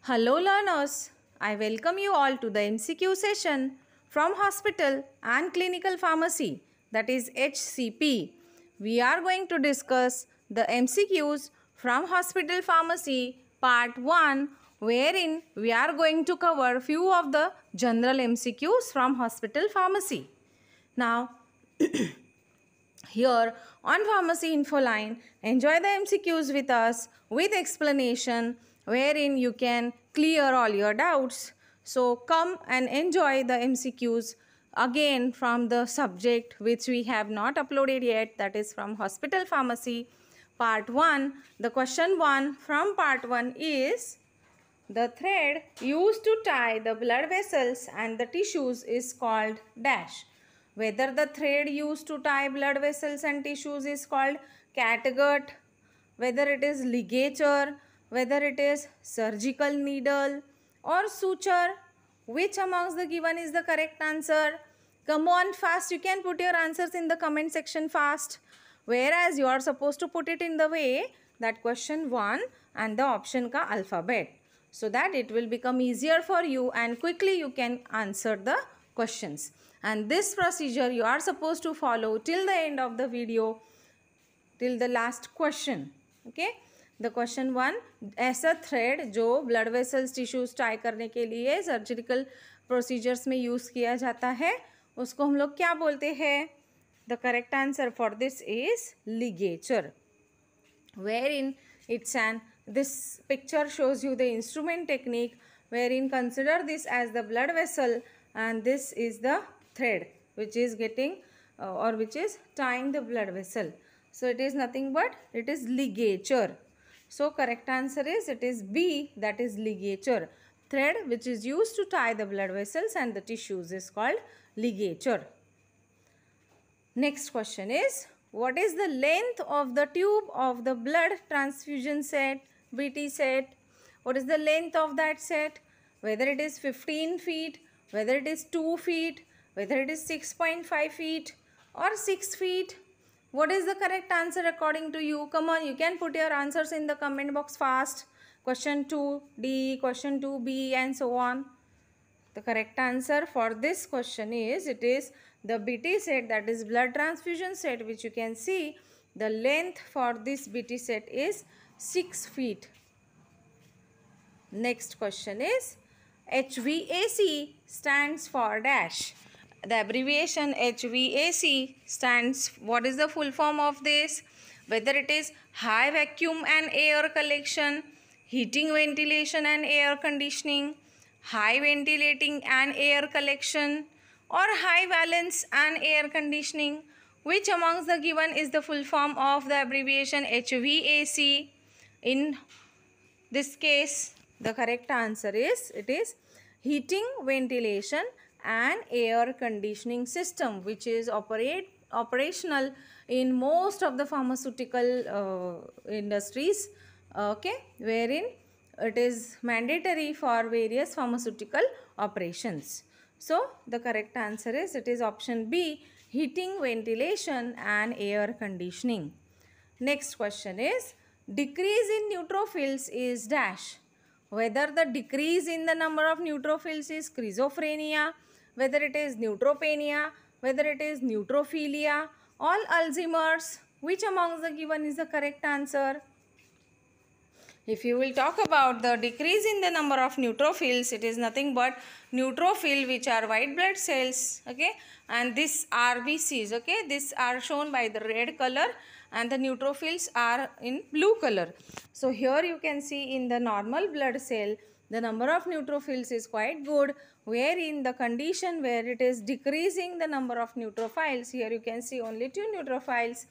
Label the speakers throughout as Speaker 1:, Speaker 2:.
Speaker 1: Hello learners, I welcome you all to the MCQ session from Hospital and Clinical Pharmacy, that is HCP. We are going to discuss the MCQs from Hospital Pharmacy part 1, wherein we are going to cover few of the general MCQs from Hospital Pharmacy. Now here on Pharmacy Info Line, enjoy the MCQs with us with explanation wherein you can clear all your doubts. So come and enjoy the MCQs again from the subject which we have not uploaded yet, that is from Hospital Pharmacy part 1. The question 1 from part 1 is: the thread used to tie the blood vessels and the tissues is called dash. Whether the thread used to tie blood vessels and tissues is called catgut, whether it is ligature, whether it is surgical needle or suture, which amongst the given is the correct answer? Come on fast, you can put your answers in the comment section fast. Whereas you are supposed to put it in the way that question 1 and the option ka alphabet, so that it will become easier for you and quickly you can answer the questions. And this procedure you are supposed to follow till the end of the video, till the last question. Okay, the question 1, ऐसा thread जो blood vessels tissues tie करने के लिए surgical procedures में use किया जाता है, उसको हम लोग क्या बोलते हैं? The correct answer for this is ligature, wherein this picture shows you the instrument technique, wherein consider this as the blood vessel and this is the thread which is getting which is tying the blood vessel. So it is nothing but it is ligature. So correct answer is it is B, that is ligature. Thread which is used to tie the blood vessels and the tissues is called ligature. Next question is: what is the length of the tube of the blood transfusion set, BT set? What is the length of that set? Whether it is 15 feet, whether it is 2 feet, whether it is 6.5 feet or 6 feet. What is the correct answer according to you? Come on, you can put your answers in the comment box fast. Question 2D, question 2B and so on. The correct answer for this question is it is the BT set, that is blood transfusion set, which you can see the length for this BT set is 6 feet. Next question is: HVAC stands for dash. The abbreviation HVAC stands, what is the full form of this? Whether it is high vacuum and air collection, heating, ventilation and air conditioning, high ventilating and air collection, or high valence and air conditioning, which amongst the given is the full form of the abbreviation HVAC? In this case, the correct answer is it is heating, ventilation and air conditioning system, which is operational in most of the pharmaceutical industries, okay, wherein it is mandatory for various pharmaceutical operations. So the correct answer is it is option B, heating, ventilation and air conditioning. Next question is: decrease in neutrophils is dash. Whether the decrease in the number of neutrophils is schizophrenia, whether it is neutropenia, whether it is neutrophilia or Alzheimer's, which amongst the given is the correct answer? If you will talk about the decrease in the number of neutrophils, it is nothing but neutrophil, which are white blood cells, okay, and this RBCs, okay, these are shown by the red color and the neutrophils are in blue color. So here you can see in the normal blood cell the number of neutrophils is quite good, wherein the condition where it is decreasing the number of neutrophils, here you can see only 2 neutrophils,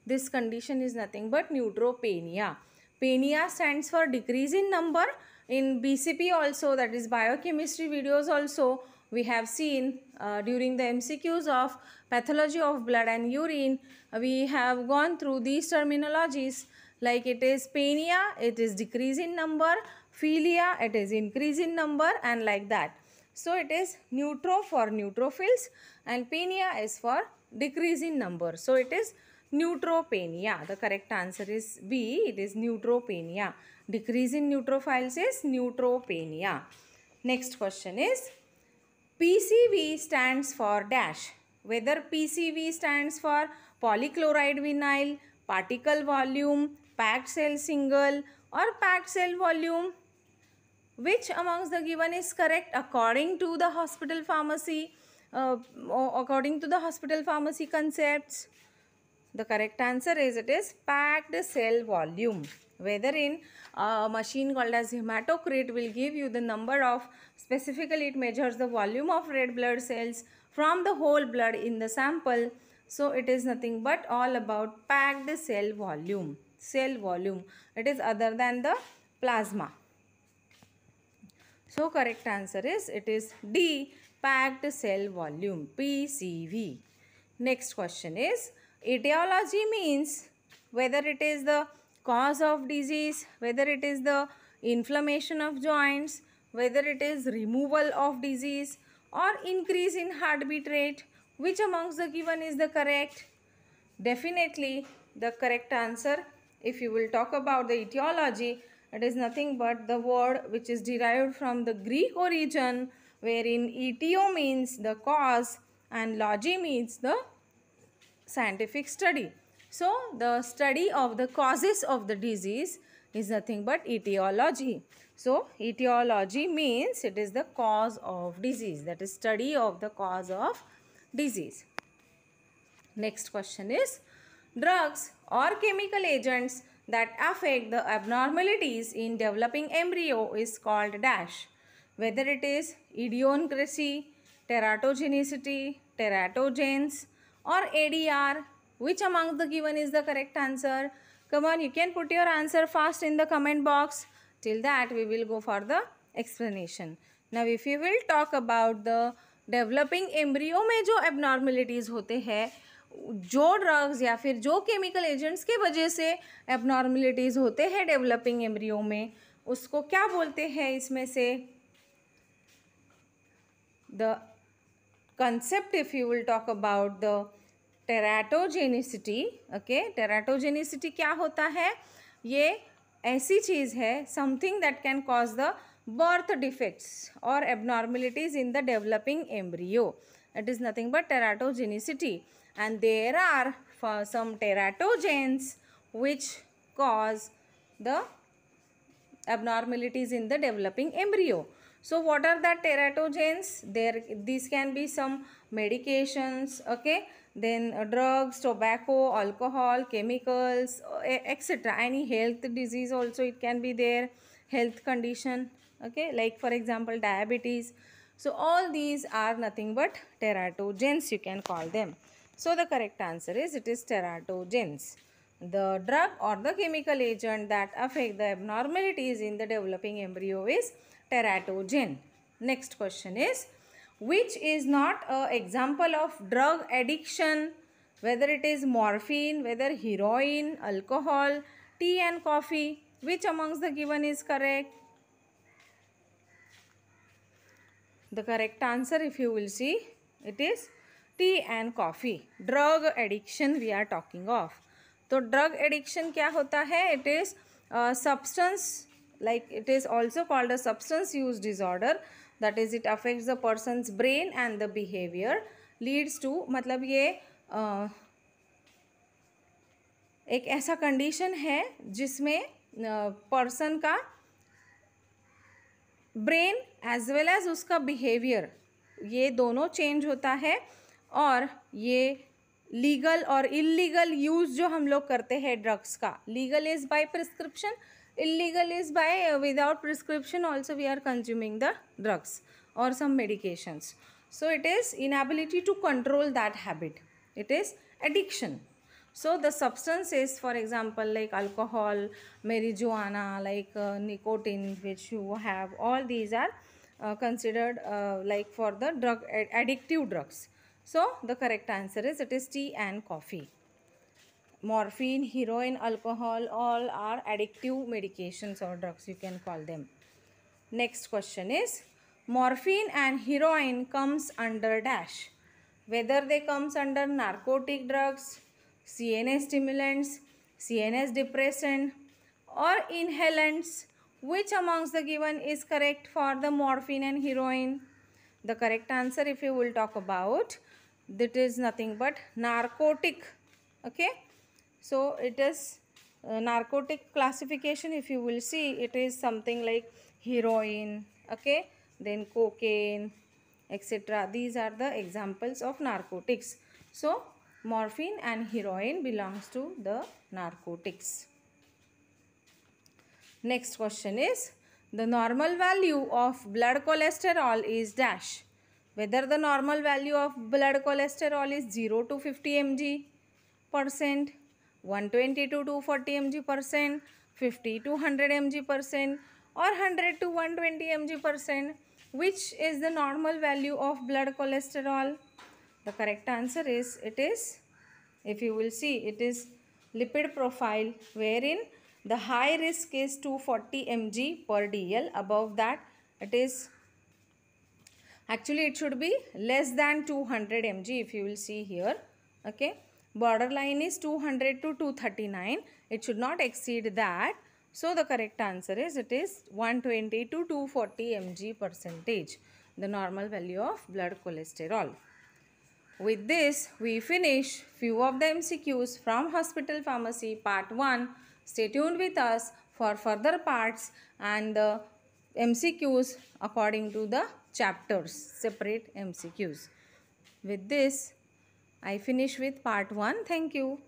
Speaker 1: this condition is nothing but neutropenia. Penia stands for decrease in number. In BCP also, that is biochemistry videos also, we have seen during the MCQs of pathology of blood and urine, we have gone through these terminologies, like it is penia, it is decrease in number, philia, it is increase in number, and like that. So it is neutro for neutrophils and penia is for decrease in number. So it is neutropenia. The correct answer is B, it is neutropenia. Decrease in neutrophils is neutropenia. Next question is PCV stands for dash. Whether PCV stands for polychloride vinyl, particle volume, packed cell single or packed cell volume. Which amongst the given is correct according to the hospital pharmacy, according to the hospital pharmacy concepts? The correct answer is it is packed cell volume. Whether in a machine called as hematocrit will give you the number of, specifically it measures the volume of red blood cells from the whole blood in the sample. So it is nothing but all about packed cell volume. Cell volume. It is other than the plasma. So correct answer is it is D, packed cell volume, PCV. Next question is etiology means whether it is the cause of disease, whether it is the inflammation of joints, whether it is removal of disease or increase in heartbeat rate. Which amongst the given is the correct? Definitely the correct answer, if you will talk about the etiology, it is nothing but the word which is derived from the Greek origin, wherein etio means the cause and logy means the scientific study. So the study of the causes of the disease is nothing but etiology. So etiology means it is the cause of disease, that is study of the cause of disease. Next question is drugs or chemical agents that affect the abnormalities in developing embryo is called dash. Whether it is idiosyncrasy, teratogenicity, teratogens or ADR, which among the given is the correct answer? Come on, you can put your answer fast in the comment box. Till that we will go for the explanation. Now if you will talk about the developing embryo में जो abnormalities होते हैं, जो drugs या फिर जो chemical agents के वजह से एबनॉर्मलिटीज़ होते हैं डेवलपिंग एम्ब्रियो में, उसको क्या बोलते हैं? इसमें से the concept if you will talk about the teratogenicity. Okay, teratogenicity क्या होता है? ये ऐसी चीज़ है, something that can cause the birth defects or abnormalities in the developing embryo. It is nothing but teratogenicity. And there are some teratogens which cause the abnormalities in the developing embryo. So what are the teratogens? These can be some medications, okay, then drugs, tobacco, alcohol, chemicals, etc. Any health disease also it can be there, health condition, okay, like for example diabetes. So all these are nothing but teratogens, you can call them. So the correct answer is it is teratogens, the drug or the chemical agent that affect the abnormalities in the developing embryo is teratogen. Next question is which is not an example of drug addiction? Whether it is morphine, whether heroin, alcohol, tea and coffee, which amongst the given is correct? The correct answer, if you will see, it is tea and coffee. Drug addiction we are talking of. तो drug addiction क्या होता है? It is a substance, like it is also called a substance use disorder. That is, it affects the person's brain and the behavior. Leads to, मतलब ये एक ऐसा condition है जिसमें पर्सन का ब्रेन एज वेल एज उसका behaviour ये दोनों चेंज होता है, और ये लीगल और इलीगल यूज़ जो हम लोग करते हैं ड्रग्स का, legal is by prescription, illegal is by without prescription also we are consuming the drugs or some medications. So it is inability to control that habit, it is addiction. So the substances, for example, like alcohol, marijuana, like nicotine which you have, all these are considered like for the drug addictive drugs. So the correct answer is it is tea and coffee. Morphine, heroin, alcohol, all are addictive medications or drugs, you can call them. Next question is morphine and heroin comes under dash. Whether they comes under narcotic drugs, CNS stimulants, CNS depressant, or inhalants. Which amongst the given is correct for the morphine and heroin? The correct answer, if you will talk about, that is nothing but narcotic. Okay, so it is narcotic classification. If you will see, it is something like heroin, okay, then cocaine, etc. These are the examples of narcotics. So morphine and heroin belongs to the narcotics. Next question is, the normal value of blood cholesterol is dash. Whether the normal value of blood cholesterol is 0 to 50 mg percent, 120 to 240 mg percent, 50 to 100 mg percent, or 100 to 120 mg percent. Which is the normal value of blood cholesterol? The correct answer is, it is, if you will see, it is lipid profile, wherein the high risk is 240 mg per dl. Above that, it is, actually it should be less than 200 mg, if you will see here. Okay, borderline is 200 to 239. It should not exceed that. So the correct answer is, it is 120 to 240 mg percentage, the normal value of blood cholesterol. With this, we finish few of the MCQs from Hospital Pharmacy Part 1. Stay tuned with us for further parts and the MCQs according to the chapters, separate MCQs. With this, I finish with Part 1. Thank you.